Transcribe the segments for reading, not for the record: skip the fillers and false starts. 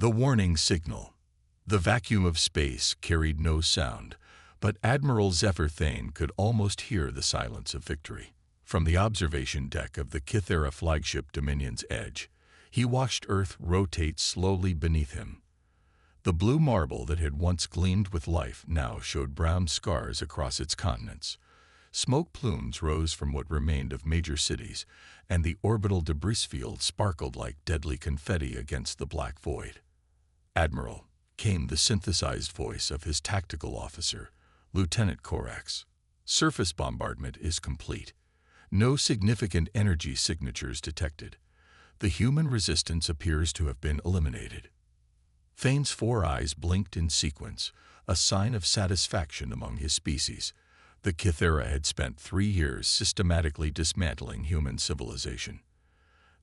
The warning signal. The vacuum of space carried no sound, but Admiral Zephyr Thane could almost hear the silence of victory. From the observation deck of the Kythera flagship Dominion's Edge, he watched Earth rotate slowly beneath him. The blue marble that had once gleamed with life now showed brown scars across its continents. Smoke plumes rose from what remained of major cities, and the orbital debris field sparkled like deadly confetti against the black void. "Admiral," came the synthesized voice of his tactical officer, Lieutenant Korax. "Surface bombardment is complete. No significant energy signatures detected. The human resistance appears to have been eliminated." Thane's 4 eyes blinked in sequence, a sign of satisfaction among his species. The Kythera had spent 3 years systematically dismantling human civilization.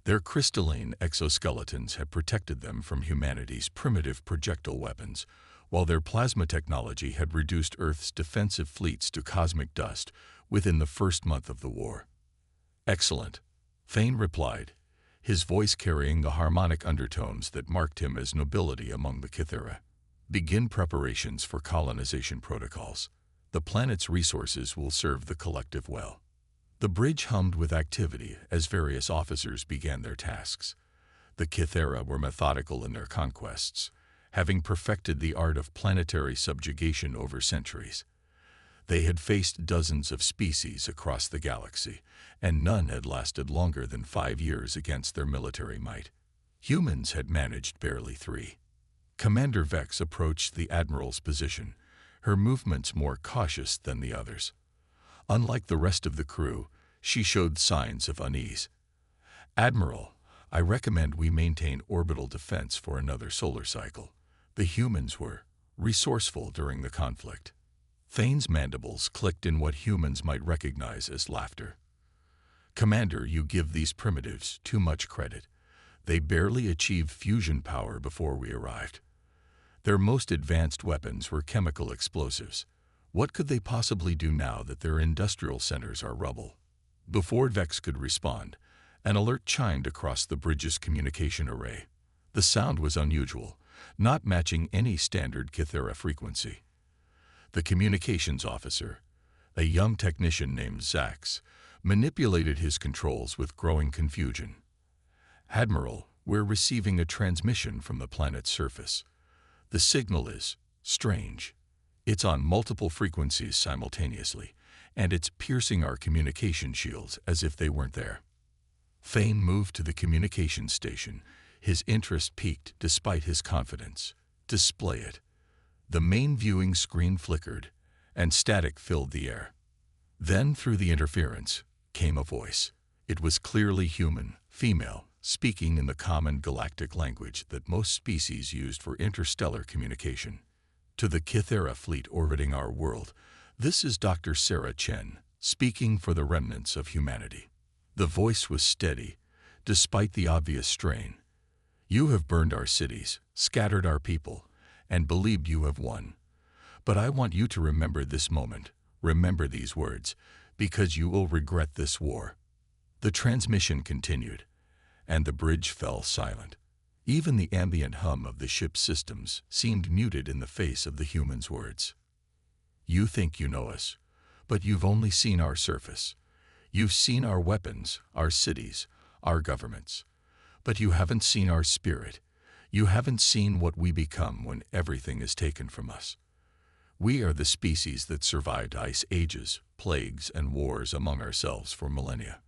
Their crystalline exoskeletons had protected them from humanity's primitive projectile weapons, while their plasma technology had reduced Earth's defensive fleets to cosmic dust within the first month of the war. "Excellent," Thane replied, his voice carrying the harmonic undertones that marked him as nobility among the Kythera. "Begin preparations for colonization protocols. The planet's resources will serve the collective well." The bridge hummed with activity as various officers began their tasks. The Kythera were methodical in their conquests, having perfected the art of planetary subjugation over centuries. They had faced dozens of species across the galaxy, and none had lasted longer than 5 years against their military might. Humans had managed barely 3. Commander Vex approached the Admiral's position, her movements more cautious than the others. Unlike the rest of the crew, she showed signs of unease. "Admiral, I recommend we maintain orbital defense for another solar cycle. The humans were resourceful during the conflict." Thane's mandibles clicked in what humans might recognize as laughter. "Commander, you give these primitives too much credit. They barely achieved fusion power before we arrived. Their most advanced weapons were chemical explosives. What could they possibly do now that their industrial centers are rubble?" Before Vex could respond, an alert chimed across the bridge's communication array. The sound was unusual, not matching any standard Kythera frequency. The communications officer, a young technician named Zax, manipulated his controls with growing confusion. "Admiral, we're receiving a transmission from the planet's surface. The signal is strange. It's on multiple frequencies simultaneously, and it's piercing our communication shields as if they weren't there." Thane moved to the communications station, his interest piqued despite his confidence. "Display it." The main viewing screen flickered, and static filled the air. Then, through the interference, came a voice. It was clearly human, female, speaking in the common galactic language that most species used for interstellar communication. "To the Kythera fleet orbiting our world, this is Dr. Sarah Chen, speaking for the remnants of humanity." The voice was steady, despite the obvious strain. "You have burned our cities, scattered our people, and believed you have won. But I want you to remember this moment, remember these words, because you will regret this war." The transmission continued, and the bridge fell silent. Even the ambient hum of the ship's systems seemed muted in the face of the human's words. "You think you know us, but you've only seen our surface. You've seen our weapons, our cities, our governments. But you haven't seen our spirit. You haven't seen what we become when everything is taken from us. We are the species that survived ice ages, plagues, and wars among ourselves for millennia.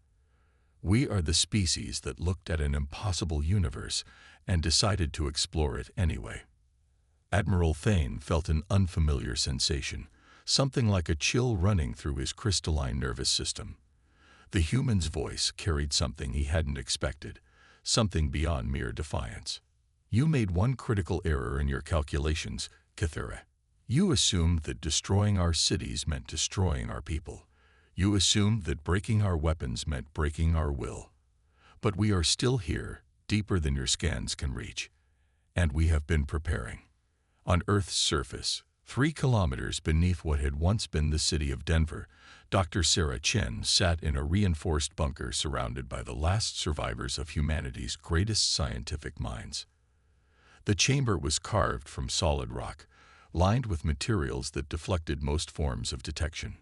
We are the species that looked at an impossible universe and decided to explore it anyway." Admiral Thane felt an unfamiliar sensation, something like a chill running through his crystalline nervous system. The human's voice carried something he hadn't expected, something beyond mere defiance. "You made one critical error in your calculations, Kythera. You assumed that destroying our cities meant destroying our people. You assumed that breaking our weapons meant breaking our will. But we are still here, deeper than your scans can reach. And we have been preparing. On Earth's surface, 3 kilometers beneath what had once been the city of Denver, Dr. Sarah Chen sat in a reinforced bunker surrounded by the last survivors of humanity's greatest scientific minds. The chamber was carved from solid rock, lined with materials that deflected most forms of detection.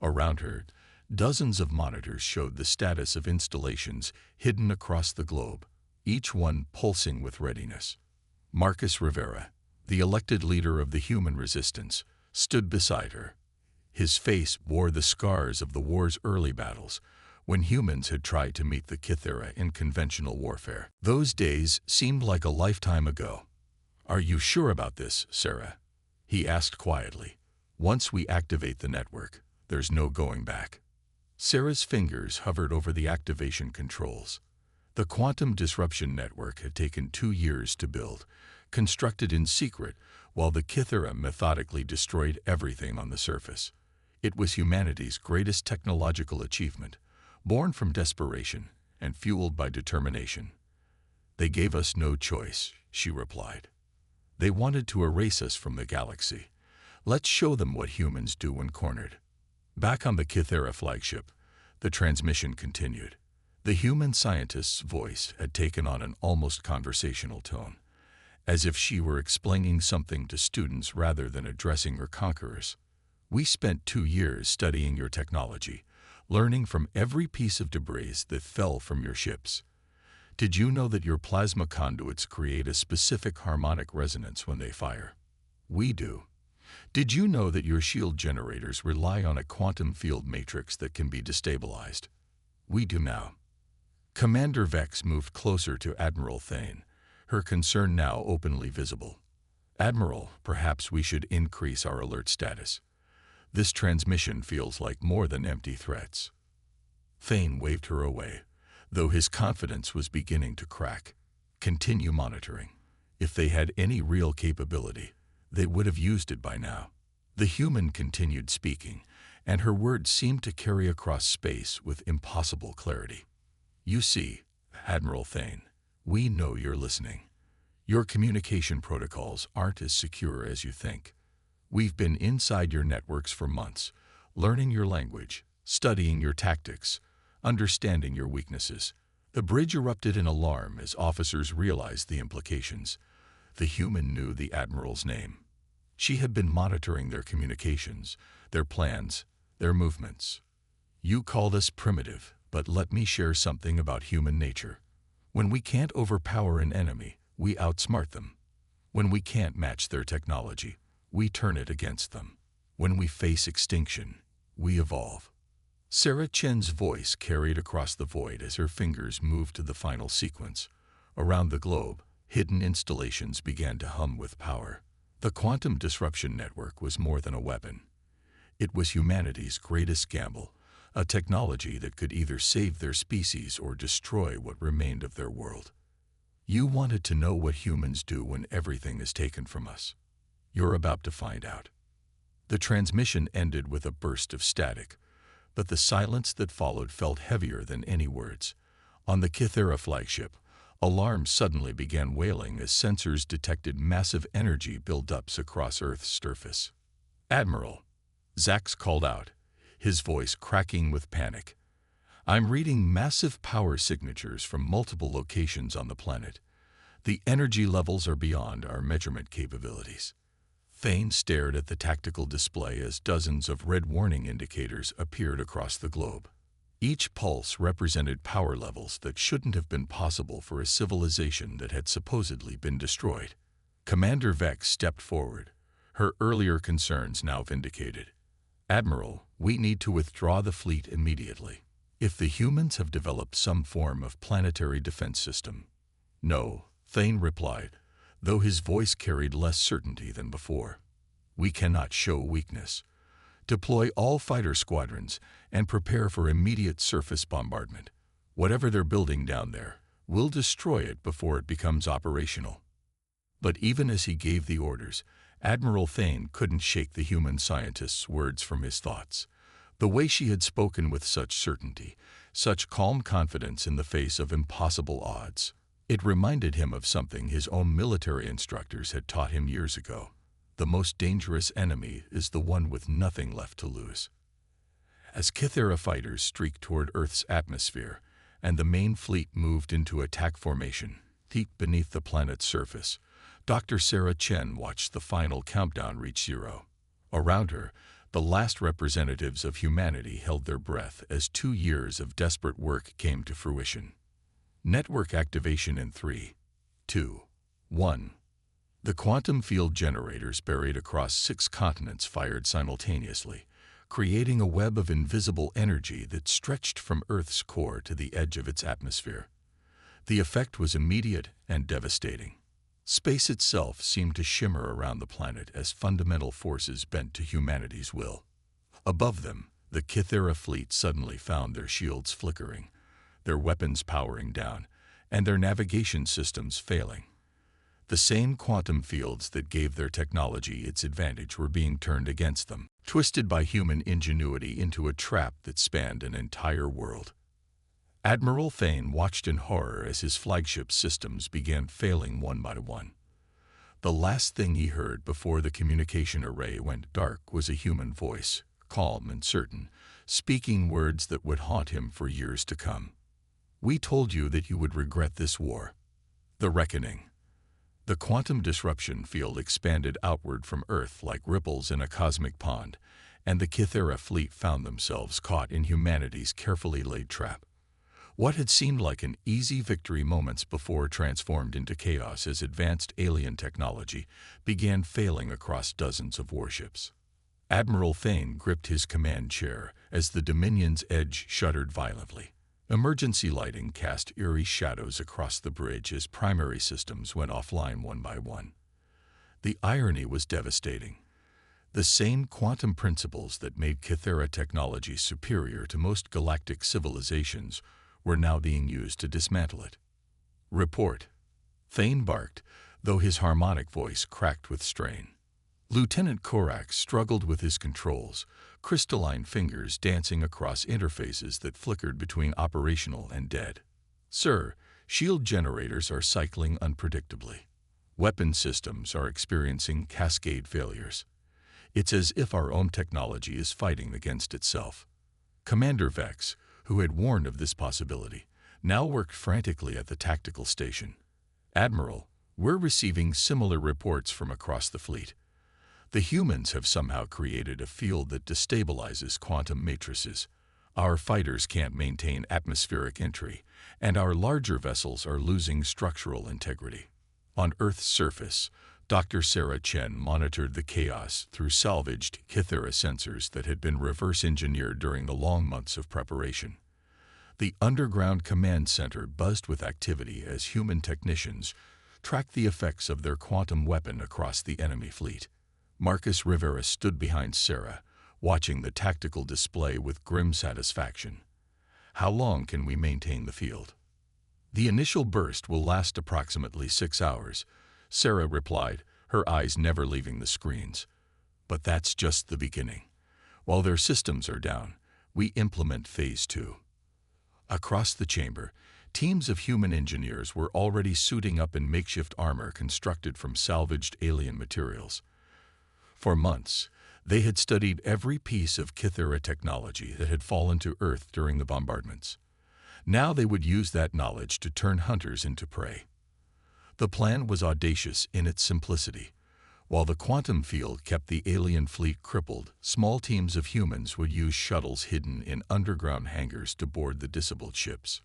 Around her, dozens of monitors showed the status of installations hidden across the globe, each one pulsing with readiness. Marcus Rivera, the elected leader of the human resistance, stood beside her. His face bore the scars of the war's early battles, when humans had tried to meet the Kythera in conventional warfare. Those days seemed like a lifetime ago. "Are you sure about this, Sarah?" he asked quietly. "Once we activate the network, there's no going back." Sarah's fingers hovered over the activation controls. The quantum disruption network had taken 2 years to build, constructed in secret while the Kythera methodically destroyed everything on the surface. It was humanity's greatest technological achievement, born from desperation and fueled by determination. "They gave us no choice," she replied. "They wanted to erase us from the galaxy. Let's show them what humans do when cornered." Back on the Kythera flagship, the transmission continued. The human scientist's voice had taken on an almost conversational tone, as if she were explaining something to students rather than addressing her conquerors. "We spent 2 years studying your technology, learning from every piece of debris that fell from your ships. Did you know that your plasma conduits create a specific harmonic resonance when they fire? We do. Did you know that your shield generators rely on a quantum field matrix that can be destabilized? We do now." Commander Vex moved closer to Admiral Thane, her concern now openly visible. "Admiral, perhaps we should increase our alert status. This transmission feels like more than empty threats." Thane waved her away, though his confidence was beginning to crack. "Continue monitoring. If they had any real capability, they would have used it by now." The human continued speaking, and her words seemed to carry across space with impossible clarity. "You see, Admiral Thane, we know you're listening. Your communication protocols aren't as secure as you think. We've been inside your networks for months, learning your language, studying your tactics, understanding your weaknesses." The bridge erupted in alarm as officers realized the implications. The human knew the Admiral's name. She had been monitoring their communications, their plans, their movements. "You called us primitive, but let me share something about human nature. When we can't overpower an enemy, we outsmart them. When we can't match their technology, we turn it against them. When we face extinction, we evolve." Sarah Chen's voice carried across the void as her fingers moved to the final sequence. Around the globe, hidden installations began to hum with power. The quantum disruption network was more than a weapon. It was humanity's greatest gamble, a technology that could either save their species or destroy what remained of their world. "You wanted to know what humans do when everything is taken from us. You're about to find out." The transmission ended with a burst of static, but the silence that followed felt heavier than any words. On the Kythera flagship, alarms suddenly began wailing as sensors detected massive energy buildups across Earth's surface. "Admiral," Zax called out, his voice cracking with panic. "I'm reading massive power signatures from multiple locations on the planet. The energy levels are beyond our measurement capabilities." Thane stared at the tactical display as dozens of red warning indicators appeared across the globe. Each pulse represented power levels that shouldn't have been possible for a civilization that had supposedly been destroyed. Commander Vex stepped forward, her earlier concerns now vindicated. "Admiral, we need to withdraw the fleet immediately. If the humans have developed some form of planetary defense system." "No," Thane replied, though his voice carried less certainty than before. "We cannot show weakness. Deploy all fighter squadrons and prepare for immediate surface bombardment. Whatever they're building down there, we'll destroy it before it becomes operational." But even as he gave the orders, Admiral Thane couldn't shake the human scientist's words from his thoughts. The way she had spoken with such certainty, such calm confidence in the face of impossible odds. It reminded him of something his own military instructors had taught him years ago. The most dangerous enemy is the one with nothing left to lose. As Kythera fighters streaked toward Earth's atmosphere, and the main fleet moved into attack formation, deep beneath the planet's surface, Dr. Sarah Chen watched the final countdown reach zero. Around her, the last representatives of humanity held their breath as 2 years of desperate work came to fruition. Network activation in 3, 2, 1. The quantum field generators buried across 6 continents fired simultaneously, creating a web of invisible energy that stretched from Earth's core to the edge of its atmosphere. The effect was immediate and devastating. Space itself seemed to shimmer around the planet as fundamental forces bent to humanity's will. Above them, the Kythera fleet suddenly found their shields flickering, their weapons powering down, and their navigation systems failing. The same quantum fields that gave their technology its advantage were being turned against them, twisted by human ingenuity into a trap that spanned an entire world. Admiral Thane watched in horror as his flagship systems began failing one by one. The last thing he heard before the communication array went dark was a human voice, calm and certain, speaking words that would haunt him for years to come. "We told you that you would regret this war." The reckoning. The quantum disruption field expanded outward from Earth like ripples in a cosmic pond, and the Kythera fleet found themselves caught in humanity's carefully laid trap. What had seemed like an easy victory moments before transformed into chaos as advanced alien technology began failing across dozens of warships. Admiral Thane gripped his command chair as the Dominion's edge shuddered violently. Emergency lighting cast eerie shadows across the bridge as primary systems went offline one by one. The irony was devastating. The same quantum principles that made Kythera technology superior to most galactic civilizations were now being used to dismantle it. "Report," Thane barked, though his harmonic voice cracked with strain. Lieutenant Korak struggled with his controls, crystalline fingers dancing across interfaces that flickered between operational and dead. "Sir, shield generators are cycling unpredictably. Weapon systems are experiencing cascade failures. It's as if our own technology is fighting against itself." Commander Vex, who had warned of this possibility, now worked frantically at the tactical station. "Admiral, we're receiving similar reports from across the fleet. The humans have somehow created a field that destabilizes quantum matrices. Our fighters can't maintain atmospheric entry, and our larger vessels are losing structural integrity." On Earth's surface, Dr. Sarah Chen monitored the chaos through salvaged Kythera sensors that had been reverse-engineered during the long months of preparation. The underground command center buzzed with activity as human technicians tracked the effects of their quantum weapon across the enemy fleet. Marcus Rivera stood behind Sarah, watching the tactical display with grim satisfaction. "How long can we maintain the field?" "The initial burst will last approximately 6 hours," Sarah replied, her eyes never leaving the screens. "But that's just the beginning. While their systems are down, we implement Phase 2. Across the chamber, teams of human engineers were already suiting up in makeshift armor constructed from salvaged alien materials. For months, they had studied every piece of Kythera technology that had fallen to Earth during the bombardments. Now they would use that knowledge to turn hunters into prey. The plan was audacious in its simplicity. While the quantum field kept the alien fleet crippled, small teams of humans would use shuttles hidden in underground hangars to board the disabled ships.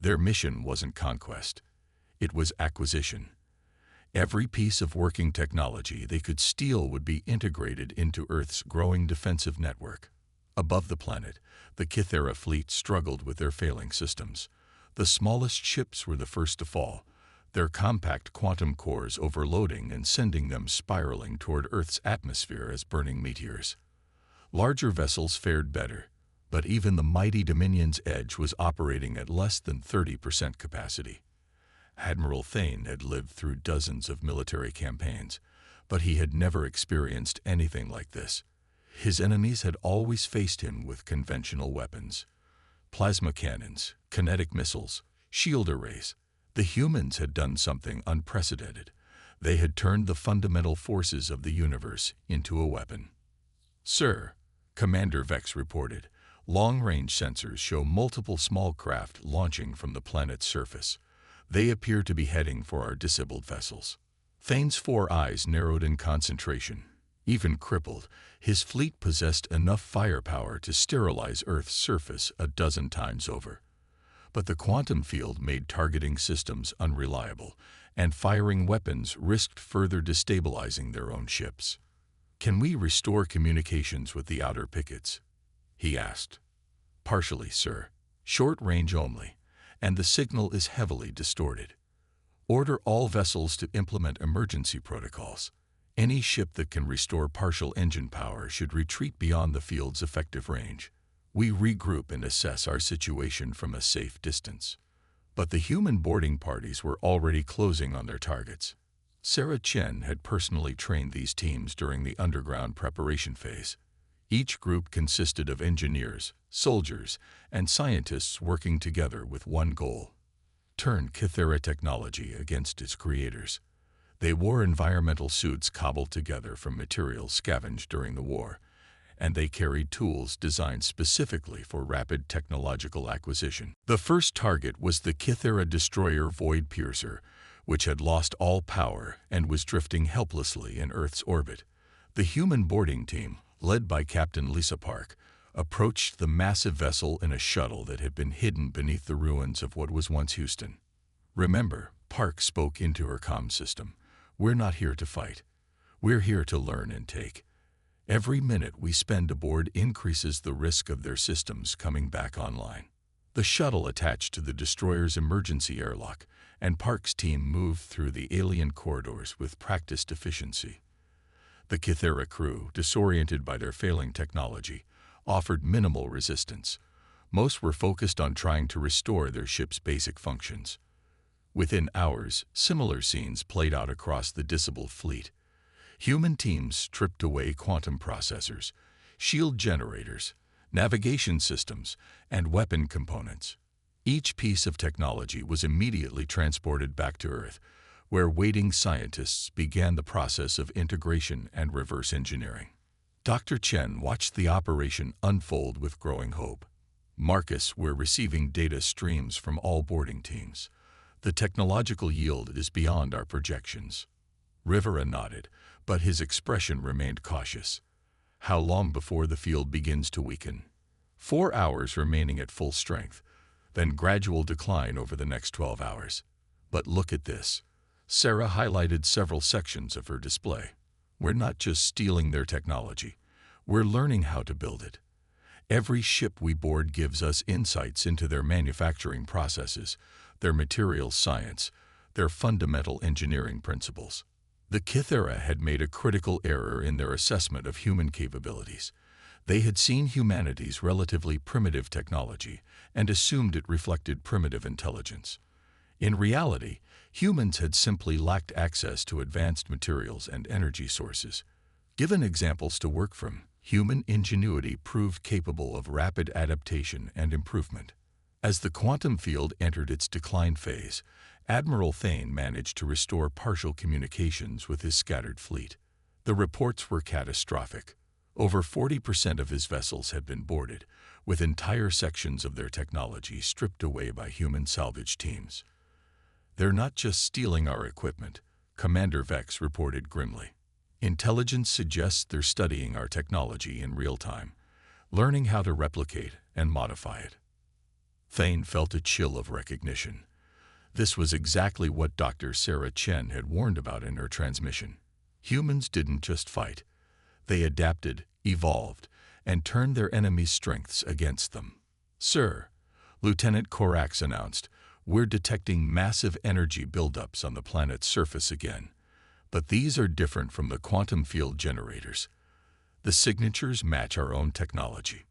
Their mission wasn't conquest. It was acquisition. Every piece of working technology they could steal would be integrated into Earth's growing defensive network. Above the planet, the Kythera fleet struggled with their failing systems. The smallest ships were the first to fall, their compact quantum cores overloading and sending them spiraling toward Earth's atmosphere as burning meteors. Larger vessels fared better, but even the mighty Dominion's Edge was operating at less than 30% capacity. Admiral Thane had lived through dozens of military campaigns, but he had never experienced anything like this. His enemies had always faced him with conventional weapons: plasma cannons, kinetic missiles, shield arrays. The humans had done something unprecedented. They had turned the fundamental forces of the universe into a weapon. "Sir," Commander Vex reported, "long-range sensors show multiple small craft launching from the planet's surface. They appear to be heading for our disabled vessels." Thane's 4 eyes narrowed in concentration. Even crippled, his fleet possessed enough firepower to sterilize Earth's surface a dozen times over. But the quantum field made targeting systems unreliable, and firing weapons risked further destabilizing their own ships. "Can we restore communications with the outer pickets?" he asked. "Partially, sir. Short range only, and the signal is heavily distorted. Order all vessels to implement emergency protocols. Any ship that can restore partial engine power should retreat beyond the field's effective range. We regroup and assess our situation from a safe distance." But the human boarding parties were already closing on their targets. Sarah Chen had personally trained these teams during the underground preparation phase. Each group consisted of engineers, soldiers, and scientists working together with one goal: turn Kythera technology against its creators. They wore environmental suits cobbled together from materials scavenged during the war, and they carried tools designed specifically for rapid technological acquisition. The first target was the Kythera destroyer Void Piercer, which had lost all power and was drifting helplessly in Earth's orbit. The human boarding team, led by Captain Lisa Park, approached the massive vessel in a shuttle that had been hidden beneath the ruins of what was once Houston. "Remember," Park spoke into her comm system, "we're not here to fight. We're here to learn and take. Every minute we spend aboard increases the risk of their systems coming back online." The shuttle attached to the destroyer's emergency airlock, and Park's team moved through the alien corridors with practiced efficiency. The Kythera crew, disoriented by their failing technology, offered minimal resistance. Most were focused on trying to restore their ship's basic functions. Within hours, similar scenes played out across the disabled fleet. Human teams stripped away quantum processors, shield generators, navigation systems, and weapon components. Each piece of technology was immediately transported back to Earth, where waiting scientists began the process of integration and reverse engineering. Dr. Chen watched the operation unfold with growing hope. "Marcus, we're receiving data streams from all boarding teams. The technological yield is beyond our projections." Rivera nodded, but his expression remained cautious. "How long before the field begins to weaken?" 4 hours remaining at full strength, then gradual decline over the next 12 hours. "But look at this." Sarah highlighted several sections of her display. "We're not just stealing their technology. We're learning how to build it. Every ship we board gives us insights into their manufacturing processes, their materials science, their fundamental engineering principles." The Kythera had made a critical error in their assessment of human capabilities. They had seen humanity's relatively primitive technology and assumed it reflected primitive intelligence. In reality, humans had simply lacked access to advanced materials and energy sources. Given examples to work from, human ingenuity proved capable of rapid adaptation and improvement. As the quantum field entered its decline phase, Admiral Thane managed to restore partial communications with his scattered fleet. The reports were catastrophic. Over 40% of his vessels had been boarded, with entire sections of their technology stripped away by human salvage teams. "They're not just stealing our equipment," Commander Vex reported grimly. "Intelligence suggests they're studying our technology in real time, learning how to replicate and modify it." Thane felt a chill of recognition. This was exactly what Dr. Sarah Chen had warned about in her transmission. Humans didn't just fight. They adapted, evolved, and turned their enemies' strengths against them. "Sir," Lieutenant Korax announced, "we're detecting massive energy buildups on the planet's surface again. But these are different from the quantum field generators. The signatures match our own technology."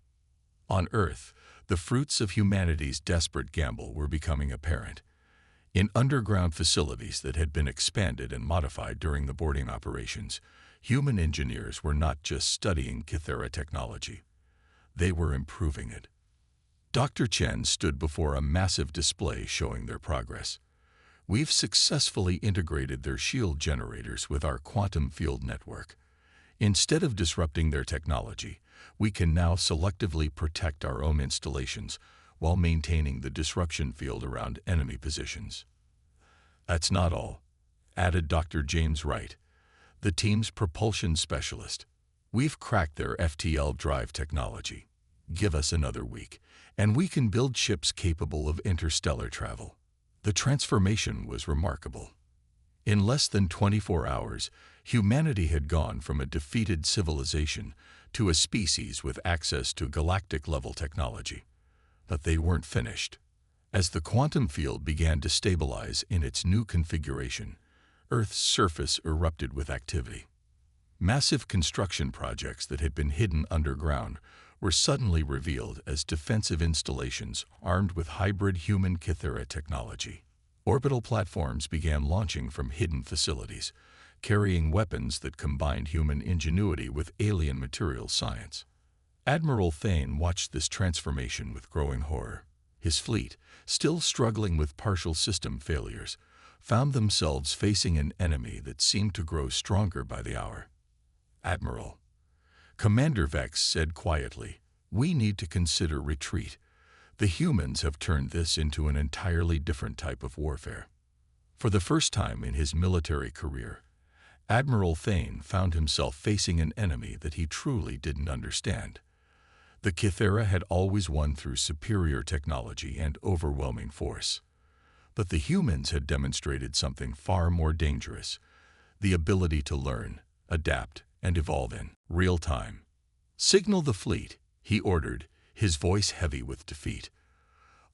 On Earth, the fruits of humanity's desperate gamble were becoming apparent. In underground facilities that had been expanded and modified during the boarding operations, human engineers were not just studying Kythera technology. They were improving it. Dr. Chen stood before a massive display showing their progress. "We've successfully integrated their shield generators with our quantum field network. Instead of disrupting their technology, we can now selectively protect our own installations while maintaining the disruption field around enemy positions." "That's not all." added Dr. James Wright, the team's propulsion specialist. "We've cracked their FTL drive technology. Give us another week, and we can build ships capable of interstellar travel." The transformation was remarkable. In less than 24 hours, humanity had gone from a defeated civilization to a species with access to galactic-level technology. But they weren't finished. As the quantum field began to stabilize in its new configuration, Earth's surface erupted with activity. Massive construction projects that had been hidden underground were suddenly revealed as defensive installations armed with hybrid human Kythera technology. Orbital platforms began launching from hidden facilities, carrying weapons that combined human ingenuity with alien material science. Admiral Thane watched this transformation with growing horror. His fleet, still struggling with partial system failures, found themselves facing an enemy that seemed to grow stronger by the hour. "Admiral," Commander Vex said quietly, "we need to consider retreat. The humans have turned this into an entirely different type of warfare." For the first time in his military career, Admiral Thane found himself facing an enemy that he truly didn't understand. The Kythera had always won through superior technology and overwhelming force. But the humans had demonstrated something far more dangerous: the ability to learn, adapt, and evolve in real time. "Signal the fleet," he ordered, his voice heavy with defeat.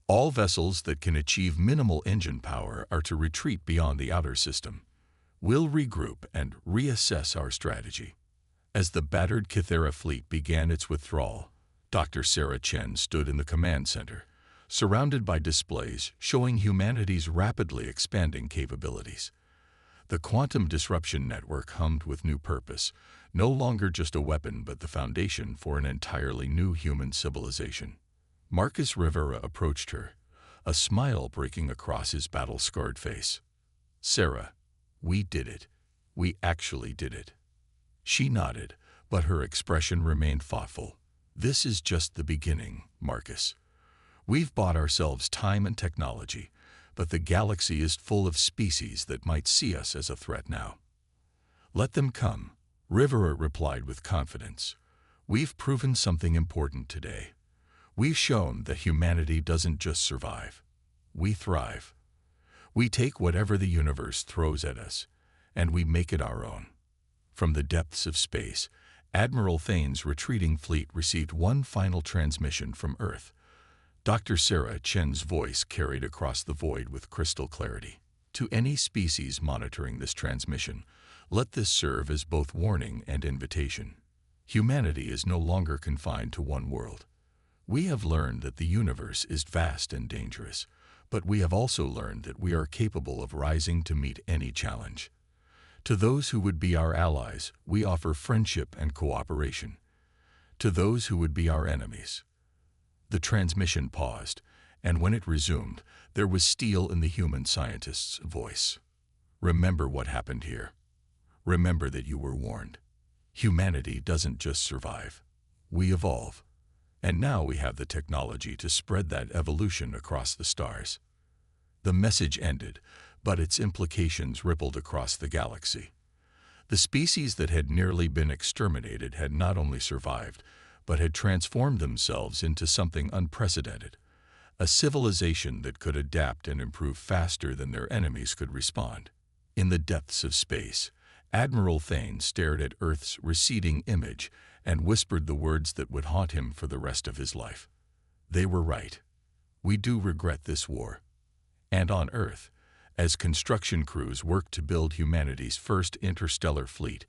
"All vessels that can achieve minimal engine power are to retreat beyond the outer system. We'll regroup and reassess our strategy." As the battered Kythera fleet began its withdrawal, Dr. Sarah Chen stood in the command center, surrounded by displays showing humanity's rapidly expanding capabilities. The quantum disruption network hummed with new purpose, no longer just a weapon but the foundation for an entirely new human civilization. Marcus Rivera approached her, a smile breaking across his battle-scarred face. "Sarah, we did it. We actually did it." She nodded, but her expression remained thoughtful. "This is just the beginning, Marcus. We've bought ourselves time and technology, but the galaxy is full of species that might see us as a threat now." "Let them come," Rivera replied with confidence. "We've proven something important today. We've shown that humanity doesn't just survive. We thrive. We take whatever the universe throws at us, and we make it our own." From the depths of space, Admiral Thane's retreating fleet received one final transmission from Earth. Dr. Sarah Chen's voice carried across the void with crystal clarity. "To any species monitoring this transmission, let this serve as both warning and invitation. Humanity is no longer confined to one world. We have learned that the universe is vast and dangerous, but we have also learned that we are capable of rising to meet any challenge. To those who would be our allies, we offer friendship and cooperation. To those who would be our enemies." The transmission paused, and when it resumed, there was steel in the human scientist's voice. "Remember what happened here. Remember that you were warned. Humanity doesn't just survive. We evolve. And now we have the technology to spread that evolution across the stars." The message ended, but its implications rippled across the galaxy. The species that had nearly been exterminated had not only survived, but had transformed themselves into something unprecedented, a civilization that could adapt and improve faster than their enemies could respond. In the depths of space, Admiral Thane stared at Earth's receding image and whispered the words that would haunt him for the rest of his life. "They were right. We do regret this war." And on Earth, as construction crews worked to build humanity's first interstellar fleet,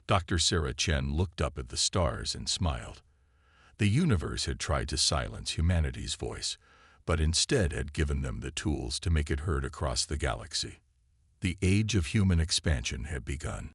Dr. Sarah Chen looked up at the stars and smiled. The universe had tried to silence humanity's voice, but instead had given them the tools to make it heard across the galaxy. The age of human expansion had begun.